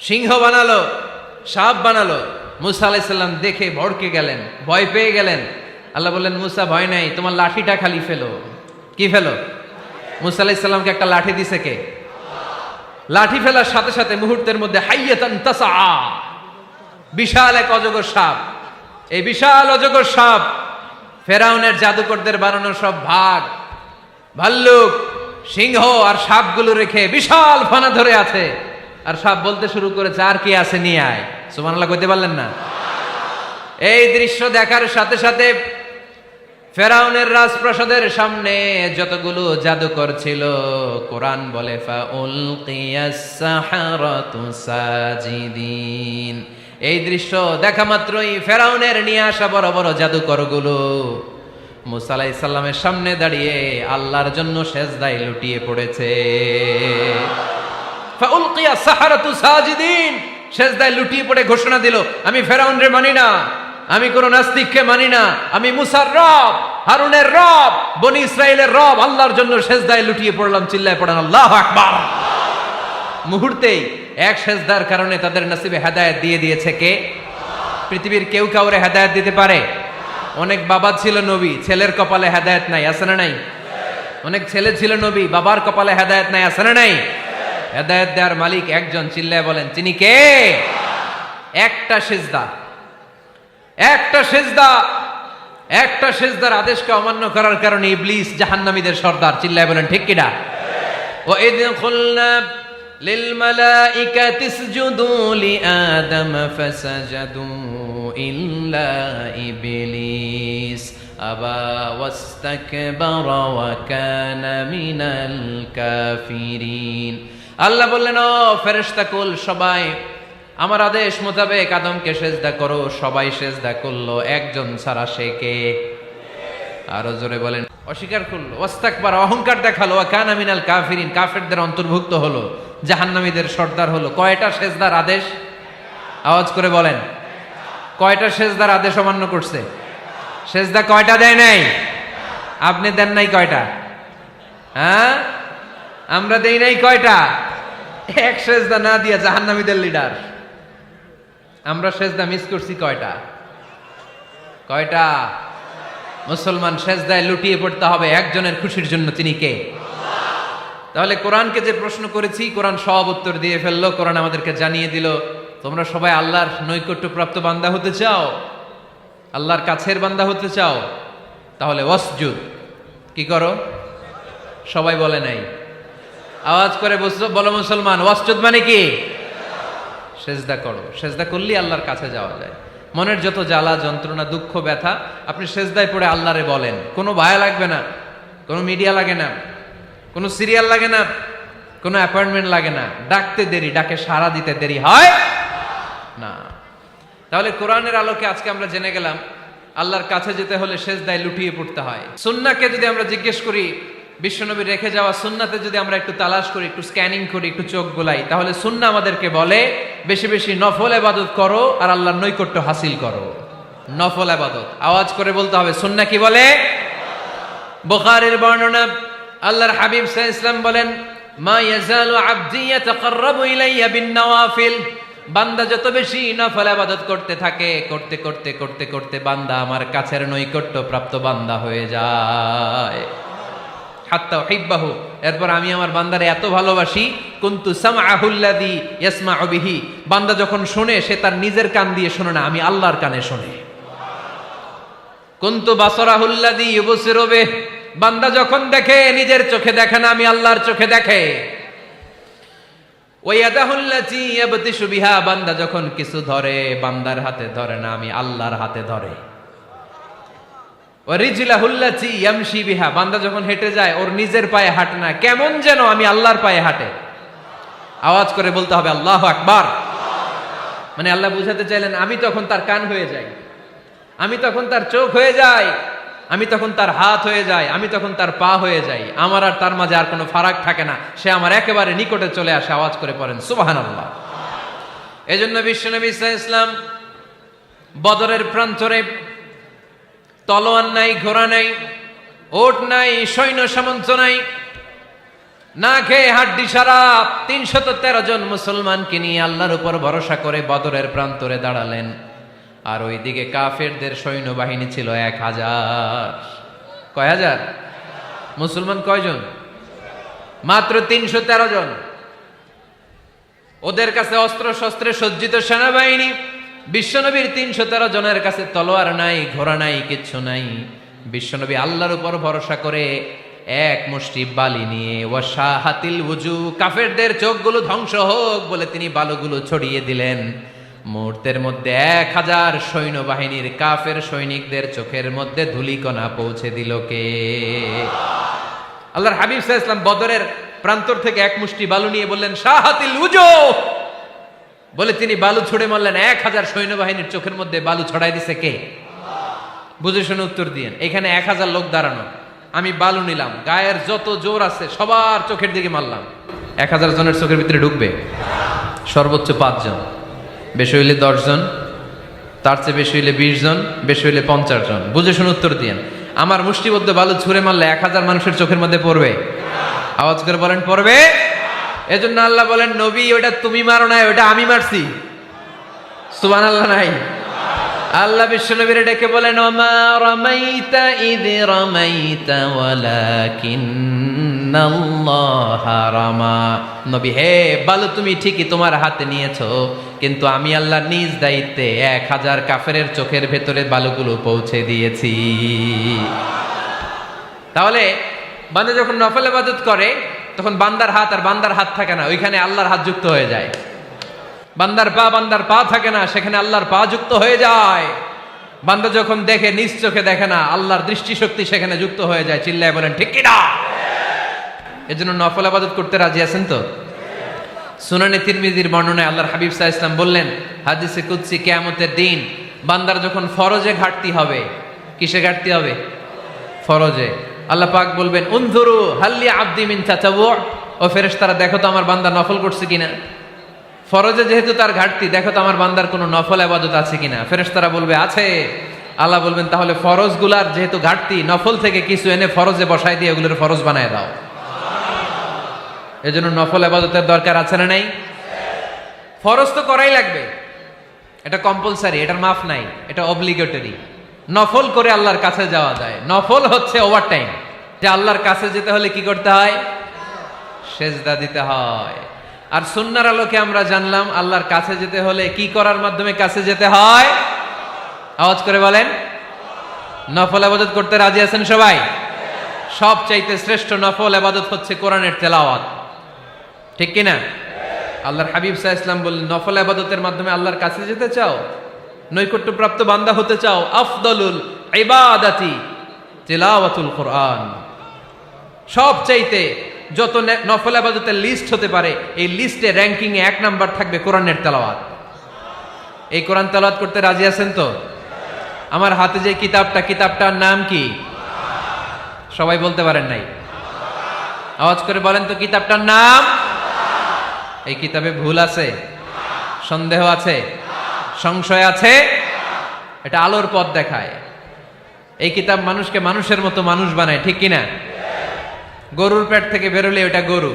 সিংহ বানালো, সাপ বানালো। মুসা আলাইহিস সালাম দেখে ভড়কে গেলেন, ভয় পেয়ে গেলেন। আল্লাহ বললেন, মুসা ভয় নাই, তোমার লাঠিটা খালি ফেলো। কি ফেলো? মুসা আলাইহিস সালামকে একটা লাঠি দিছে কে? লাঠি ফেলার সাথে সাথে মুহূর্তের মধ্যে হাইয়াতান তাসআ, বিশাল এক অজগর সাপ। এই বিশাল অজগর সাপ ফেরাউনের জাদুকরদের বানানো সব ভাগ, ভাল্লুক, সিংহ আর সাপগুলো রেখে বিশাল ফানা ধরে আছে। আর সাপ বলতে শুরু করেছে, আর কি আছে নিয়ে আয়। সুবহানাল্লাহ কইতে পারলেন না? এই দৃশ্য দেখার সাথে সাথে ফেরাউনের রাজপ্রাসাদের সামনে যতগুলো জাদুকর ছিল, কোরআন বলে ফাউলকিয়াস সাহারাতু সাজিদিন। এই দৃশ্য দেখা মাত্রই ফেরাউনের নিয়ে আসা বড় বড় জাদুকরগুলো মুসা আলাইহিস সালামের সামনে দাঁড়িয়ে আল্লাহর জন্য সেজদায় লুটিয়ে পড়েছে। ফাউলকিয়াস সাহারাতু সাজিদিন, সেজদায় লুটিয়ে পড়ে ঘোষণা দিল, আমি ফেরাউনরে মানি না, আমি কোন নাস্তিককে মানি না, আমি মুসার রব, হারুনের রব, বনি ইসরাইলের রব, আল্লাহর জন্য সেজদায় লুটিয়ে পড়লাম। চিল্লায় পড়েন আল্লাহু আকবার। মুহূর্তেই এক সেজদার কারণে তাদের নসিবে হেদায়েত দিয়ে দিয়েছে কে? পৃথিবীর কেউ কাউরে হেদায়েত দিতে পারে? অনেক বাবা ছিল নবী, ছেলের কপালে হেদায়েত নাই, আছে না নাই? অনেক ছেলে ছিল নবী, বাবার কপালে হেদায়েত নাই, আছে না নাই? হেদায়েত দেওয়ার মালিক একজন, চিল্লায় বলেন তিনি কে? একটা সিজদা, একটা সিজদা, একটা সিজদার আদেশকে অমান্য করার কারণে ইবলিস জাহান্নামীদের সর্দার। চিল্লায় বলেন ঠিক কিনা? ওয়া ইয কুলনা লিল মালাইকাতি ইসজুদু লিআদম ফাসাজাদু ইল্লা ইবলিস আবা ওয়াস্তাকবারা ওয়া কানা মিনাল কাফিরিন। আল্লাহ বললেন, ও ফেরেশতা কুল সবাই আমার আদেশ মোতাবেক আদমকে সেজদা করো। সবাই সেজদা করলো, একজন ছাড়া, সে কে? আরো জোরে বলেন। অস্বীকার করলো, ওয়াস্তাকবার, অহংকার দেখালো, ওয়া কানা মিনাল কাফিরিন, কাফেরদের অন্তর্ভুক্ত হলো, জাহান্নামীদের সর্দার হলো। কয়টা সেজদার আদেশ? আওয়াজ করে বলেন, কয়টা সেজদার আদেশ অমান্য করছে? সেজদা কয়টা দেয় নাই? আপনি দেন নাই কয়টা? হ্যাঁ, আমরা দেই নাই কয়টা? এক সেজদা না দিয়া জাহান্নামীদের লিডার। আমরা সেজদা মিস করছি কয়টা? কয়টা? মুসলমান সেজদায় লুটিয়ে পড়তে হবে একজনের খুশির জন্য, তিনি কে? তাহলে কোরআনকে যে প্রশ্ন করেছি, কোরআন সব উত্তর দিয়ে ফেললো। কোরআন আমাদেরকে জানিয়ে দিল, তোমরা সবাই আল্লাহর নৈকট্যপ্রাপ্ত বান্দা হতে চাও, আল্লাহর কাছের বান্দা হতে চাও, তাহলে ওয়াসজুদ কি করো? সবাই বলে নাই, আওয়াজ করে বলো মুসলমান, ওয়াসজুদ মানে কি? সেজদা করো। সেজদা করলেই আল্লাহর কাছে যাওয়া যায়। মনের যত জ্বালা যন্ত্রণা দুঃখ ব্যথা আপনি সেজদায় পড়ে আল্লাহরে বলেন। কোনো ভায়া লাগবে না, কোনো মিডিয়া লাগে না, কোনো সিরিয়াল লাগে না, কোনো অ্যাপয়েন্টমেন্ট লাগে না। ডাকতে দেরি, ডাকে সাড়া দিতে দেরি হয় না। তাহলে কোরআনের আলোকে আজকে আমরা জেনে গেলাম আল্লাহর কাছে যেতে হলে সেজদায় লুটিয়ে পড়তে হয়। সুন্নাহকে যদি আমরা জিজ্ঞেস করি বিশ্বনবী রেখে যাওয়া সুন্নাতে যদি আমরা একটু তালাশ করি, একটু স্ক্যানিং করি, একটু চোখ গোলাই, তাহলে সুন্নাহ আমাদেরকে বলে বেশি বেশি নফল ইবাদত করো আর আল্লাহর নৈকট্য হাসিল করো। নফল ইবাদত আওয়াজ করে বলতে হবে। সুন্নাহ কি বলে? বুখারীর বর্ণনা, আল্লাহর হাবিব সাল্লাল্লাহু আলাইহি ওয়াসাল্লাম বলেন, মা ইয়াজালু আবদি ইয়াতাকাররাবু ইলাইয়া বিন-নওয়াফিল, বান্দা যত বেশি নফল ইবাদত করতে থাকে, করতে করতে করতে করতে বান্দা আমার কাছের নৈকট্য প্রাপ্ত বান্দা হয়ে যায়। হাত্তা উহিব্বাহু, এরপর আমি আমার বান্দারে এত ভালোবাসি, কুনতু সামআহুল্লাযী ইয়াসমাউ বিহি, বান্দা যখন শুনে সে তার নিজের কান দিয়ে শুনে না, আমি আল্লাহর কানে শুনে। কুনতু বাসারাহুল্লাযী ইউবসিরু বিহি, বান্দা যখন দেখে নিজের চোখে দেখে না, আমি আল্লাহর চোখে দেখে। ওয়ায়াদাহুল্লাতী ইয়াবতিশু বিহা, বান্দা যখন কিছু ধরে বান্দার হাতে ধরে না, আমি আল্লাহর হাতে ধরে। ওয়ারিজলাহুল্লাতী ইয়ামশি বিহা, বান্দা যখন হেঁটে যায় ওর নিজের পায়ে হাঁটে না, কেমন যেন আমি আল্লাহর পায়ে হাঁটে। আওয়াজ করে বলতে হবে আল্লাহু আকবার। মানে আল্লাহ বুঝাতে চাইলেন আমি তখন তার কান হয়ে যাই, আমি তখন তার চোখ হয়ে যাই, আমি তখন তার হাত হয়ে যাই, আমি তখন তার পা হয়ে যাই, আমার আর তার মাঝে আর কোনো ফারাক থাকে না, সে আমার একেবারে নিকটে চলে আসে। আওয়াজ করে পড়েন সুবহানাল্লাহ। এজন্য বিশ্বনবী সাল্লাল্লাহু আলাইহি ওয়াসাল্লাম বদরের প্রান্তরে তলোয়ার নাই, ঘোড়া নাই, ওট নাই, সৈন্য সামন্ত নাই, না খেয়ে হাড্ডি সারা ৩১৩ জন মুসলমানকে নিয়ে আল্লাহর উপর ভরসা করে বদরের প্রান্তরে দাঁড়ালেন। আর ওইদিকে কাফেরদের সৈন্যবাহিনী ছিল ১,০০০। কয় হাজার? মুসলমান কয়জন? মাত্র ৩১৩ জন। ওদের কাছে অস্ত্র শস্ত্রে সজ্জিত সেনাবাহিনী, বিশ্বনবীর ৩১৩ জনের কাছে তলোয়ার নাই, ঘোড়া নাই, কিচ্ছু নাই। বিশ্বনবী আল্লাহর উপর ভরসা করে এক মুষ্টি বালি নিয়ে, ওয়াশাহাতিল ওযু, কাফেরদের চোখগুলো ধ্বংস হোক বলে তিনি বালুগুলো ছড়িয়ে দিলেন। মুহূর্তের মধ্যে ১,০০০ সৈন্যবাহিনীর কাফের সৈনিকদের চোখের মধ্যে ধূলিকণা পৌঁছে দিল কে? আল্লাহর হাবিব সাল্লাল্লাহু আলাইহি ওয়াসাল্লাম বদরের প্রান্তর থেকে এক মুষ্টি বালু নিয়ে বললেন শাহাতিল ওযু, বলে তিনি বালু ছুড়ে মারলেন। ১,০০০ সৈন্যবাহিনীর চোখের মধ্যে বালু ছড়াই দিছে কে? বুঝে শুনে উত্তর দিয়েন। এখানে ১,০০০ লোক দাঁড়ানো, আমি বালু নিলাম, গায়ের যত জোর আছে সবার চোখের দিকে মারলাম। ১,০০০ জনের চোখের ভিতরে ঢুকবে? সর্বোচ্চ ৫ জন, বেশি হইলে ১০ জন, তার চেয়ে বেশি হইলে ২০ জন, বেশি হইলে ৫০ জন। বুঝে শুনে উত্তর দিয়েন। আমার মুষ্টিবদ্ধ বালু ছুঁড়ে মারলে ১,০০০ মানুষের চোখের মধ্যে পড়বে? আওয়াজ করে বলেন পড়বে। এজন্য আল্লাহ বলেন নবী ওটা তুমি মারো নাই, ওটা আমি মারছি। সুবহানাল্লাহ নাই? আল্লাহ বিশ্বনবীর ডেকে বলেন ওমা রামাইতা ইয রামাইতা ওয়ালাকিন্নাল্লাহা রামা। নবী হে, বালু তুমি ঠিকই তোমার হাতে নিয়েছো, কিন্তু আমি আল্লাহ নিজ দায়িত্বে ১,০০০ কাফেরের চোখের ভেতরে বালুগুলো পৌঁছে দিয়েছি। তাহলে বান্দা যখন নফল ইবাদত করে তখন বান্দার হাত আর বান্দার হাত থাকে না, ওইখানে আল্লাহর হাত যুক্ত হয়ে যায়। বান্দার পা থাকে না, সেখানে আল্লাহর পা যুক্ত হয়ে যায়। বান্দা যখন দেখে নিজ চোখে দেখে না, আল্লাহর দৃষ্টিশক্তি সেখানে যুক্ত হয়ে যায়। চিল্লায় বলেন ঠিক কিনা? এজন্য নফল ইবাদত করতে রাজি আছেন তো? সুনানে তিরমিজির বর্ণনায় আল্লাহর হাবিব সাল্লাল্লাহু আলাইহি ওয়াসাল্লাম বললেন হাদিসে কুদসি, কিয়ামতের দিন বান্দার যখন ফরজে ঘাটতি হবে, কিসে ঘাটতি হবে? ফরজে। আল্লাহ পাক বলবেন উনজুরু হাল্লি আবদি মিন তাতাওয়ু, ও ফেরেশতারা দেখো তো আমার বান্দা নফল করছে কিনা। ফরজে যেহেতু তার ঘাটতি, দেখো তো আমার বান্দার কোনো নফল ইবাদত আছে কিনা। ফেরেশতারা বলবে আছে। আল্লাহ বলবেন তাহলে ফরজগুলার যেহেতু ঘাটতি, নফল থেকে কিছু এনে ফরজে বসাই দিয়ে ওগুলোর ফরজ বানায় দাও। এজন্য নফল ইবাদতের দরকার আছে না নাই? ফরজ তো করাই লাগবে, এটা কম্পালসারি, এটার মাফ নাই, এটা অব্লিগেটরি। নফল করে আল্লাহর কাছে যাওয়া যায়। নফল হচ্ছে ওভারটাইম, যে আল্লাহর কাছে যেতে হলে কি করতে হয়? সেজদা দিতে হয়। আর সুন্নাহর আলোকে আমরা জানলাম আল্লাহর কাছে যেতে হলে কি করার মাধ্যমে কাছে যেতে হয়? আওয়াজ করে বলেন নফল ইবাদত করতে রাজি আছেন সবাই? সবচাইতে শ্রেষ্ঠ নফল ইবাদত হচ্ছে কোরআনের তেলাওয়াত, ঠিক কিনা? আল্লাহর হাবিব সাল্লাল্লাহু আলাইহি ওয়াসাল্লাম বললেন নফল ইবাদতের মাধ্যমে আল্লাহর কাছে যেতে চাও, নৈকট্যপ্রাপ্ত বান্দা হতে চাও, আফদলুল ইবাদাতি তিলাওয়াতুল কোরআন। সবচাইতে যত নফল ইবাদতের লিস্ট হতে পারে, এই লিস্টে র্যাঙ্কিং এ ১ নাম্বার থাকবে কোরআনের তেলাওয়াত। এই কোরআন তেলাওয়াত করতে রাজি আছেন তো? আমার হাতে যে কিতাবটার নাম কি? সবাই বলতে পারেন নাই? আওয়াজ করে বলেন তো কিতাবটার নাম? এই কিতাবে ভুল আছে? সন্দেহ আছে? সংশয় আছে? এটা আলোর পথ দেখায়। এই কিতাব মানুষকে মানুষের মতো মানুষ বানায়, ঠিক কিনা? গরুর পেট থেকে বেরোলে ওটা গরু,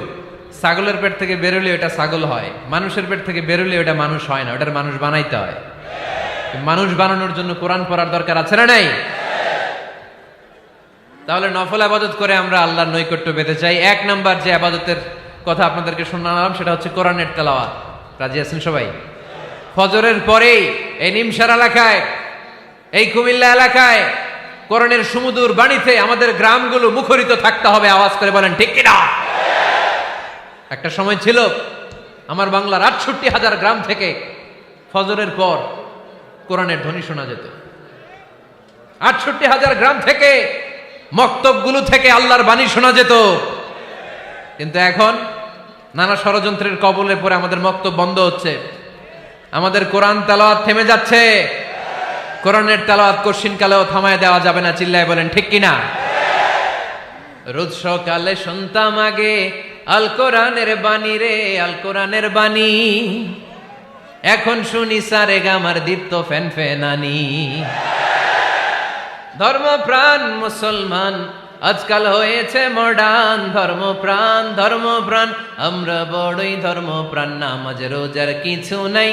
ছাগলের পেট থেকে বেরোলে ওটা ছাগল হয়, মানুষের পেট থেকে বেরোলে ওটা মানুষ হয় না, ওটার মানুষ বানাইতে হয়। মানুষ বানানোর জন্য কোরআন পড়ার দরকার আছে না নাই? তাহলে নফল আবাদত করে আমরা আল্লাহর নৈকট্য পেতে চাই। এক নাম্বার যে আবাদতের কথা আপনাদেরকে শোনালাম সেটা হচ্ছে কোরআনের তেলাওয়াত। রাজি আছেন সবাই? ফজরের পরেই এই নিমসার এলাকায়, এই কুমিল্লা এলাকায় কোরআনের সুমধুর বাণীতে আমাদের গ্রামগুলো মুখরিত থাকতে হবে। আওয়াজ করে বলেন ঠিক কিনা? একটা সময় ছিল আমার বাংলার ৬৮,০০০ গ্রাম থেকে ফজরের পর কোরআনের ধ্বনি শোনা যেত। ৬৮,০০০ গ্রাম থেকে মক্তবগুলো থেকে আল্লাহর বাণী শোনা যেত। কিন্তু এখন নানা ষড়যন্ত্রের কবলে পড়ে আমাদের মক্তব বন্ধ হচ্ছে, আমাদের কোরআন তেলাওয়াত থেমে যাচ্ছে। কোরআনের তেলাওয়াত কশিনকালেও থামায় দেওয়া যাবে না। চিল্লায় বলেন ঠিক কিনা? রোজ সকালে শুনতাম আগে আল কোরআনের বাণী রে, আল কোরআনের বাণী। এখন শুনি সারে গামার দীপ্ত ফ্যান ফ্যানানি। ধর্মপ্রাণ মুসলমান আজকাল হয়েছে মডার্ন। ধর্মপ্রাণ ধর্মপ্রাণ আমরা বড়ই ধর্মপ্রাণ। নামাজ রোজার কিছু নাই,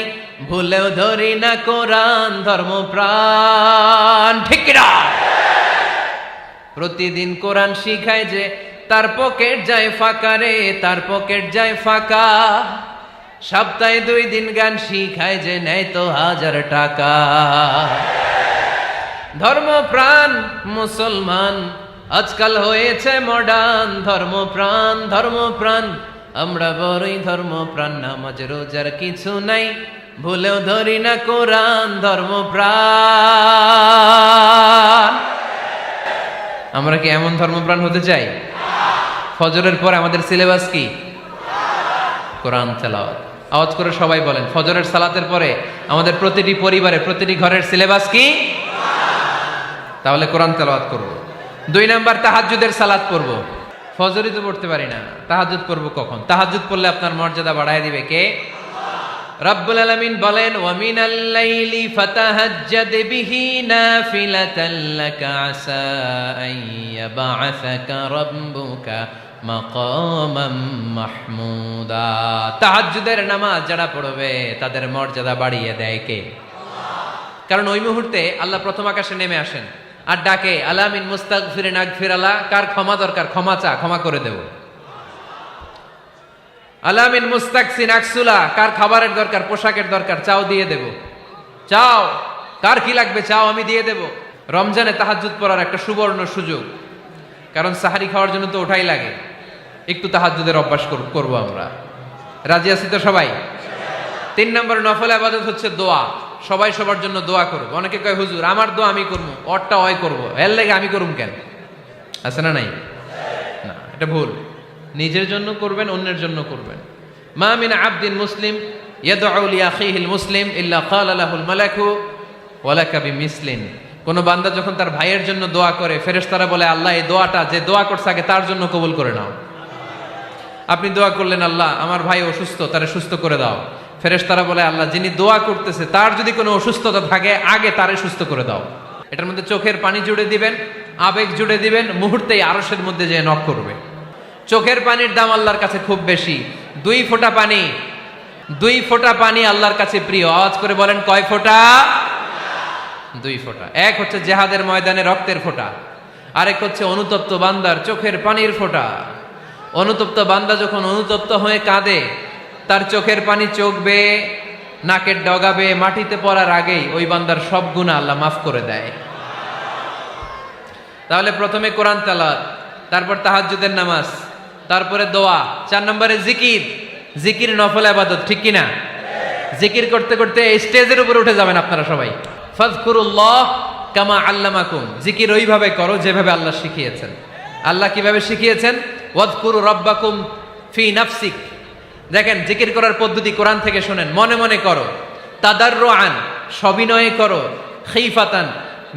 ভুলেও ধরি না কোরআন। ধর্মপ্রাণ ঠিক কিনা? প্রতিদিন কোরআন শিখায় যে তার পকেট যায় ফাঁকা রে, তার পকেট যায় ফাঁকা। সপ্তাহে 2 দিন গান শিখায় যে নেয় তো 1000 টাকা। ধর্মপ্রাণ মুসলমান আজকাল হয়েছে মডার্ন। ধর্মপ্রাণ ধর্মপ্রাণ আমরা বড়ই ধর্মপ্রাণ। নামাজ রোজার কিছু নাই, ভুলেও ধরি না কোরআন। ধর্মপ্রাণ। আমরা কি এমন ধর্মপ্রাণ হতে চাই? ফজরের পর আমাদের সিলেবাস কি? কোরআন তেলাওয়াত। আওয়াজ করে সবাই বলেন, ফজরের সালাতের পরে আমাদের প্রতিটি পরিবারে, প্রতিটি ঘরের সিলেবাস কি? তাহলে কোরআন তেলাওয়াত করব। 2 নাম্বার তাহাজ্জুদের সালাত পড়ব। ফজরই তো পড়তে পারি না, তাহাজ্জুদ পড়ব কখন? তাহাজ্জুদ পড়লে আপনার মর্যাদা বাড়ায় দিবে কে? রব্বুল আলামিন বলেন, ওয়া মিনাল লাইলি ফাতাহাজ্জাদ বিহি নাফিলাতান লাকা আসা আন ইয়াবআসাকা রাব্বুকা মাকামাম মাহমুদা। তাহাজ্জুদের নামাজ যারা পড়বে তাদের মর্যাদা বাড়িয়ে দেয় কে? কারণ ওই মুহূর্তে আল্লাহ প্রথম আকাশে নেমে আসেন আর ডাকে, আলা মিন মুস্তাগফিরিন আগফিরালা। কার ক্ষমা দরকার? ক্ষমা চা, ক্ষমা করে দেব। আলা মিন মুস্তাকসিন আকসুলা। কার খাবারের দরকার? পোশাকের দরকার? চাও, দিয়ে দেব। চাও, কার কি লাগবে? চাও, আমি দিয়ে দেব। রমজানে তাহাজ্জুদ পড়ার একটা সুবর্ণ সুযোগ, কারণ সাহারি খাওয়ার জন্য তো ওঠাই লাগে। একটু তাহাজ্জুদের অভ্যাস করব আমরা। রাজি আছি তো সবাই? 3 নম্বর নফল ইবাদত হচ্ছে দোয়া। সবাই সবার জন্য দোয়া করব। অনেকে কয়, হুজুর আমার দোয়া আমি করবো, ওরটা ওই করবো, এর লাগে আমি করুম কেন? আছে না নাই? না, এটা ভুল। নিজের জন্য করবেন, অন্যের জন্য করবেন। মা মিন আবদিন মুসলিম ইয়াদউ লিআখিহিল মুসলিম ইল্লা ক্বালা লাহুল মালাকু ওয়া লাকা বিমিসলিন। কোন বান্দা যখন তার ভাইয়ের জন্য দোয়া করে, ফেরেশতারা বলে, আল্লাহ এই দোয়াটা যে দোয়া করছে আগে তার জন্য কবুল করে নাও। আপনি দোয়া করলেন, আল্লাহ আমার ভাই অসুস্থ, তারে সুস্থ করে দাও। ফেরেশতারা বলে, আল্লাহ যিনি দোয়া করতেছে তার যদি কোনো অসুস্থতা থাকে আগে তারে সুস্থ করে দাও। এটার মধ্যে চোখের পানি জুড়ে দিবেন, আবেগ জুড়ে দিবেন, মুহূর্তেই আরশের মধ্যে যে নক করবে। চোখের পানির দাম আল্লাহর কাছে খুব বেশি। 2 ফোঁটা পানি, 2 ফোঁটা পানি আল্লাহর কাছে প্রিয়। আওয়াজ করে বলেন, কয় ফোঁটা? 2 ফোঁটা। এক হচ্ছে জিহাদের ময়দানে রক্তের ফোঁটা, আরেক হচ্ছে অনুতপ্ত বান্দার চোখের পানির ফোঁটা। অনুতপ্ত বান্দা যখন অনুতপ্ত হয়ে কাঁদে, তার চোখের পানি চোখ বেয়ে নাকের ডগাবে মাটিতে পড়ার আগেই ওই বান্দার সব গুনাহ আল্লাহ মাফ করে দেয়। তাহলে প্রথমে কোরআন তেলাওয়াত, তারপর তাহাজ্জুদের নামাজ, তারপরে দোয়া। 4 নম্বরে জিকির। জিকির নফল ইবাদত, ঠিক কিনা? জিকির করতে করতে স্টেজের উপরে উঠে যাবেন আপনারা সবাই। ফাযকুরুল্লাহ কামা আল্লামাকুম। জিকির ওইভাবে করো যেভাবে আল্লাহ শিখিয়েছেন। আল্লাহ কিভাবে শিখিয়েছেন? ওয়াযকুরু রাব্বাকুম ফি নাফসিক। দেখেন, জিকির করার পদ্ধতি কোরআন থেকে শুনেন। মনে মনে করো, তাদাররুআন সবিনয়ে করো, খিফাতান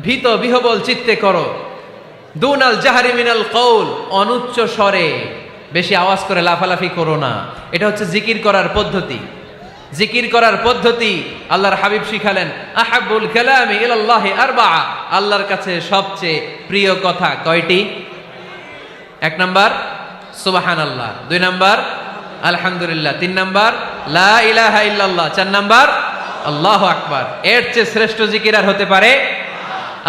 ভীত বিহবল চিত্তে করো, দুনাল জাহরি মিনাল কওল অনুচ্চ স্বরে, বেশি আওয়াজ করে লাফালাফি করো না। এটা হচ্ছে জিকির করার পদ্ধতি। জিকির করার পদ্ধতি আল্লাহর হাবিব শিখালেন, আহাব্বুল কালামি ইলাল্লাহি আরবাআ, আল্লাহর কাছে সবচেয়ে প্রিয় কথা কয়টি? 1 নাম্বার সুবহানাল্লাহ, 2 নাম্বার আলহামদুলিল্লাহ, 3 নাম্বার লা ইলাহা ইল্লাল্লাহ, 4 নাম্বার আল্লাহু আকবার। এর চেয়ে শ্রেষ্ঠ জিকির আর হতে পারে?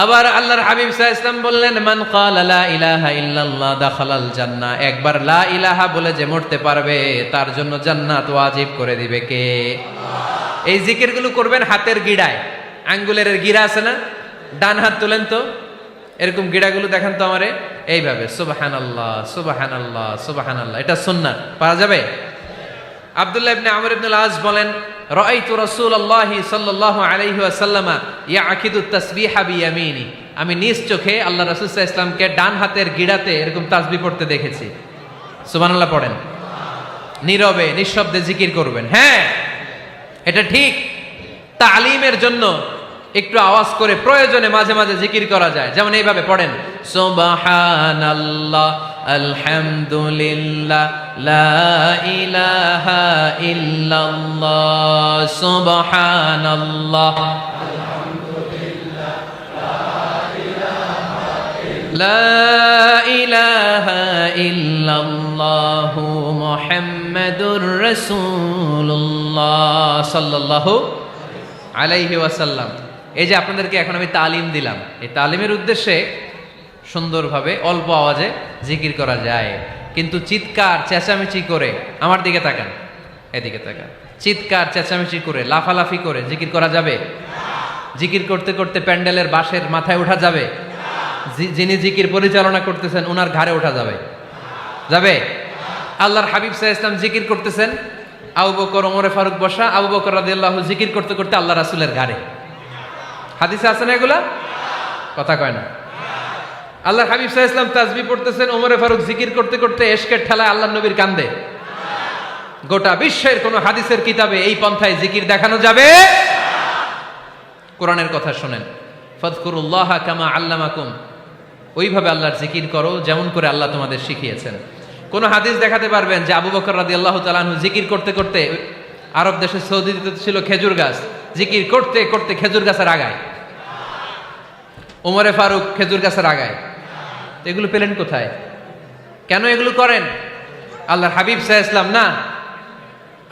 আবার আল্লাহর হাবিব সাল্লাল্লাহু আলাইহি ওয়াসাল্লাম বললেন, মান ক্বালা লা ইলাহা ইল্লাল্লাহ দাখালাল জান্নাহ, একবার লা ইলাহা বলে যে মরতে পারবে তার জন্য জান্নাত ওয়াজিব করে দিবে কে? আল্লাহ। এই জিকিরগুলো করবেন হাতের গিড়ায়, আঙ্গুলের গিড়া আছে না, ডান হাত তোলেন তো, এরকম গিড়াগুলো দেখেন তো আমারে, এইভাবে সুবহানাল্লাহ সুবহানাল্লাহ সুবহানাল্লাহ, এটা সুন্নাত, পারা যাবে? আব্দুল্লাহ ইবনে আমর ইবনে আল-আস বলেন, রাআইতু রাসূলুল্লাহি সাল্লাল্লাহু আলাইহি ওয়াসাল্লাম ইয়াকিদু তাসবিহা বিয়ামিনি, আমি নিজ চোখে আল্লাহ রাসূল সাল্লাল্লাহু আলাইহি ওয়াসাল্লামকে ডান হাতের গিড়াতে এরকম তাসবিহ পড়তে দেখেছি। সুবহানাল্লাহ পড়েন, নীরবে নিঃশব্দে জিকির করবেন। হ্যাঁ, এটা ঠিক। তালিমের জন্য একটু আওয়াজ করে প্রয়োজনে মাঝে মাঝে জিকির করা যায়, যেমন এইভাবে পড়েন, সুবহানাল্লাহ আলহামদুলিল্লাহ লা ইলাহা ইল্লাল্লাহ, সুবহানাল্লাহ লা ইলাহা ইল্লাল্লাহ মুহাম্মাদুর রাসূলুল্লাহ সাল্লাল্লাহু আলাইহি ওয়াসাল্লাম। এই যে আপনাদেরকে এখন আমি তালিম দিলাম, এই তালিমের উদ্দেশ্যে সুন্দরভাবে অল্প আওয়াজে জিকির করা যায়, কিন্তু চিৎকার চেঁচামেচি করে, আমার দিকে তাকান, এদিকে তাকান, চিৎকার চেঁচামেচি করে লাফালাফি করে জিকির করা যাবে? জিকির করতে করতে প্যান্ডেলের বাঁশের মাথায় ওঠা যাবে? যিনি জিকির পরিচালনা করতেছেন ওনার ঘাড়ে ওঠা যাবে? যাবে? আল্লাহর হাবিব সাল্লাল্লাহু আলাইহি ওয়াসাল্লাম জিকির করতেছেন, আবু বকর ওমরে ফারুক বসা, আবু বকর রাদিয়াল্লাহু জিকির করতে করতে আল্লাহ রাসূলের ঘাড়ে। হাদিসে আছে না এগুলা? কথা কয় না। আল্লাহর হাবিব সাল্লাল্লাহু আলাইহি ওয়াসাল্লাম তাসবিহ পড়তেছেন, ওমরে ফারুক জিকির করতে করতে এশকের ঠেলায় আল্লাহর নবীর কান্দে। গোটা বিশ্বের কোন হাদিসের কিতাবে এই পন্থায় জিকির দেখানো যাবে? কোরআনের কথা শুনেন, ফাযকুরুল্লাহা কামা আল্লামাকুম, ওইভাবে আল্লাহর জিকির করো যেমন করে আল্লাহ তোমাদের শিখিয়েছেন। কোন হাদিস দেখাতে পারবেন যে আবু বকর রাদিয়াল্লাহু তাআলা আনহু জিকির করতে করতে, আরব দেশে সৌদিতে ছিল খেজুর গাছ, জিকির করতে করতে খেজুর গাছের আগায়, ওমরে ফারুক খেজুর গাছের আগায়, এগুলো পেলেন কোথায়? কেন এগুলো করেন? আল্লাহর হাবিব সাল্লাল্লাহু আলাইহি ওয়াসাল্লাম না,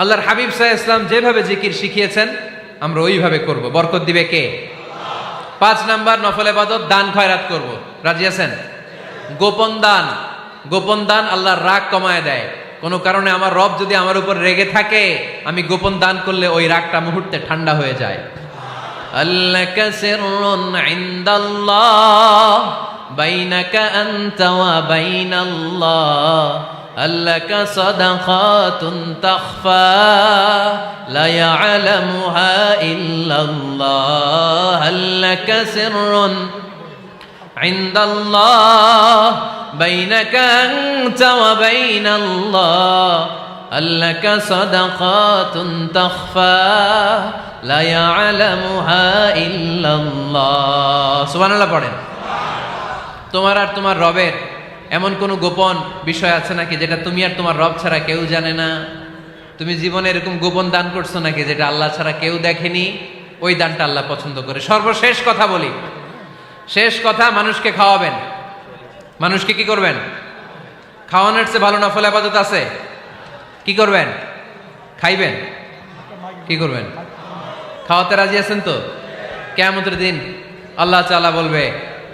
আল্লাহর হাবিব সাল্লাল্লাহু আলাইহি ওয়াসাল্লাম যেভাবে জিকির শিখিয়েছেন আমরা ওইভাবে করব। বরকত দিবে কে? 5 নাম্বার নফল ইবাদত, দান খয়রাত করব। রাজি আছেন? গোপন দান, গোপন দান আল্লাহর রাগ কমায় দেয়। কোন কারণে আমার রব যদি আমার উপর রেগে থাকে, আমি গোপন দান করলে ওই রাগটা মুহূর্তে ঠান্ডা হয়ে যায়। আল্লাকা সিররুন ইনদাল্লাহ বাইনাকা আনতা ওয়া বাইনাল্লাহ, আল্লাকা সাদাকাতুন তাখফা লা ইয়ালামুহা ইল্লাল্লাহ, আল্লাকা সিররুন ইনদাল্লাহ বাইনাকা আনতা ওয়া বাইনাল্লাহ, আল্লাকা সাদাকাতুন তাখফা লা ইয়ালামুহা ইল্লাল্লাহ। সুবহানাল্লাহ পড়েন। তোমার আর তোমার রবের এমন কোন গোপন বিষয় আছে নাকি যেটা তুমি আর তোমার রব ছাড়া কেউ জানে না? তুমি জীবনে এরকম গোপন দান করছো নাকি যেটা আল্লাহ ছাড়া কেউ দেখেনি? ওই দানটা আল্লাহ পছন্দ করে। সর্বশেষ কথা বলি, শেষ কথা, মানুষকে খাওয়াবেন। মানুষকে কি করবেন? খাওয়ানোর চেয়ে ভালো নফল ইবাদত আছে? কি করবেন? খাইবেন। কি করবেন? খাওয়াতে রাজি আছেন তো? কিয়ামতের দিন আল্লাহ তাআলা বলবে,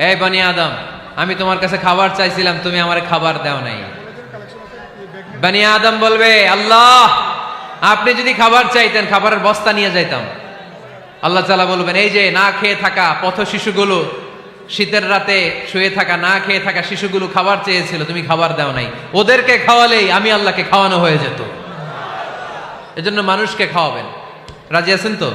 এই বনি আদম, আমি তোমার কাছে খাবার চাইছিলাম, তুমি আমারে খাবার দাও নাই। বনি আদম বলবে, আল্লাহ আপনি যদি খাবার চাইতেন খাবারের বস্তা নিয়ে যাইতাম। আল্লাহ তাআলা বলবেন, এই যে না খেয়ে থাকা পথ শিশুগুলো, শীতের রাতে শুয়ে থাকা না খেয়ে থাকা শিশুগুলো খাবার চেয়েছিল, তুমি খাবার দাও নাই, ওদেরকে খাওয়ালেই আমি আল্লাহকে খাওয়ানো হয়ে যেত। এজন্য মানুষকে খাওয়াবেন। রাজি আছেন তো?